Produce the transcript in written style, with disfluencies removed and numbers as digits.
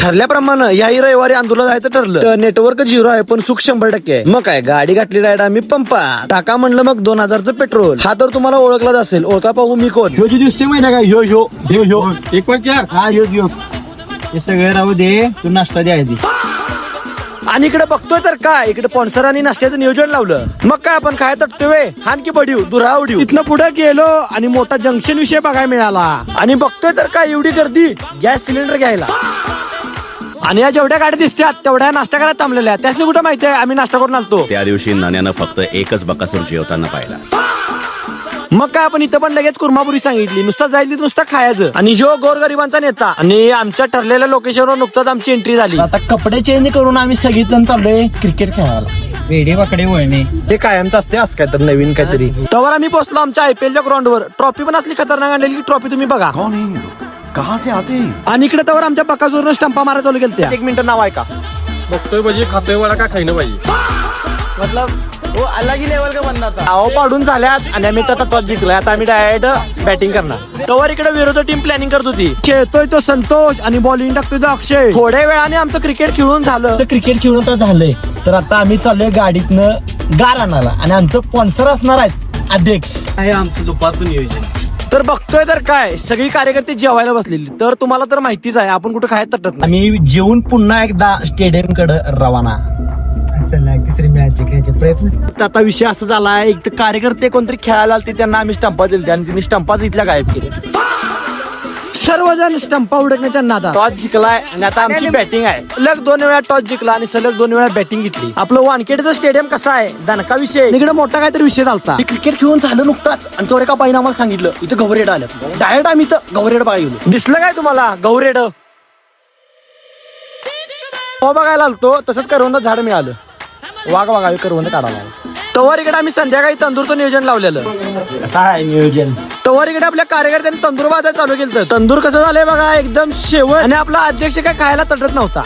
ठरल्याप्रमाणे याही रविवारी आंदोलन जायचं ठरलं. तर नेटवर्क 0 आहे पण सुख 100% आहे. मग काय गाडी घातली राईड आम्ही पंपात टाका म्हणलं. मग 2000चं पेट्रोल. हा तर तुम्हाला ओळखलाच असेल. ओळखा पाहू मी कोण. ह्यो दिसतोय माहिती का? ह्यो 1.4. हा ह्यो हे सगळे राहू दे, तू नाश्ता द्या आधी. आणि इकडे बघतोय तर काय, इकडे स्पॉन्सरांनी नाश्त्याचं नियोजन लावलं. मग काय आपण काय तटतोय हान की बडीव दुरा उडीव. इथनं पुढे गेलो आणि मोठा जंक्शन विषय बघायला मिळाला. आणि बघतोय तर काय एवढी गर्दी गॅस सिलेंडर घ्यायला. आणि या जेवढ्या गाड्या दिसतात तेवढ्या नाश्ता करायला थांबलेल्या. त्यासनी कुठं माहितीये आम्ही नाश्ता करून आलतो. त्या दिवशी नाण्यानं फक्त एकच बकासूर जेवताना पाहिला. मग काय आपण इथं पण लगेच कुर्मापुरी सांगितली. नुसतं जायचं नुसतं खायचं. आणि जो गोरगरिबांचा नेता. आणि आमच्या ठरलेल्या लोकेशनवर नुकतंच आमची एंट्री झाली. आता कपडे चेंज करून आम्ही सगळेजण चाललोय क्रिकेट खेळायला. वेडे वाकडे वळणे ते कायमचं असते असं काय तर नवीन काहीतरी. तवर आम्ही पोहोचलो आमच्या IPLच्या ग्राउंडवर. ट्रॉफी पण असली खतरनाक आणलेली की ट्रॉफी तुम्ही बघा. कहा से आते? आणि इकडे तवर आमच्या बकाजूरनं स्टंपा मारा चालू केलत्या. 1 मिनिट नाव ऐका. बघतोय पाहिजे खातोय वडा का खाईन पाहिजे. मतलब वो अलग ही लेवल का बनना था. आहो पाडून झाल्यात आणि आम्ही आता टॉस जिंकलोय. आता आम्ही डायरेक्ट बॅटिंग करणार. तवर इकडे विरोधी टीम प्लॅनिंग करत होती. खेळतोय तो संतोष आणि बॉलिंग टाकतोय तो अक्षय. थोड्या वेळाने आमचं क्रिकेट खेळून झालं. तर क्रिकेट खेळून तर झालंय. तर आता आम्ही चाललोय गाडीतनं गार आणायला. आणि आमचं स्पॉन्सर असणार आहेत अध्यक्ष. आहे आमचं दुपारचं नियोजन. तर बघतोय तर काय सगळी कार्यकर्ते जेवायला बसलेली. तर तुम्हाला तर माहितीच आहे आपण कुठे खायला तटत नाही. आम्ही जेवून पुन्हा एकदा स्टेडियम कडे रवाना. तिसरी मॅच जिंकायचे प्रयत्न. आता विषय असं झालाय एक तर कार्यकर्ते कोणतरी खेळायला आलते त्यांना आम्ही स्टंपा दिले आणि त्यांनी स्टंपाच इथल्या गायब केले. सर्वजण स्टंपा उडकण्याच्या नादात. टॉस जिंकलाय आणि आता आमची बॅटिंग आहे. सलग 2 वेळा टॉस जिंकला आणि सलग 2 वेळा बॅटिंग घेतली. आपलं वानखेडचं स्टेडियम कसं आहे दणका विषय. इकडे मोठा काहीतरी विषय झालता. क्रिकेट खेळून झालं नुकताच आणि थोडे का पाहिजे आम्हाला सांगितलं इथं गवरेड आलं. डायरेक्ट आम्ही इथं गवरेड बघायला गेलो. दिसलं काय तुम्हाला गवरेड? हो बघायला आलतो तसंच करवंद झाड मिळालं. वाघ बघावी करवंद काढायला. तवर इकडे आम्ही संध्याकाळी तंदूरचं नियोजन लावलेलं. कसं आहे नियोजन? तवर इकडे आपल्या कार्यकर्त्यांनी तंदूर वाजायला चालू केलं. तंदूर कसं झालंय बघा एकदम शेवट. आणि आपला अध्यक्ष काय खायला तटत नव्हता.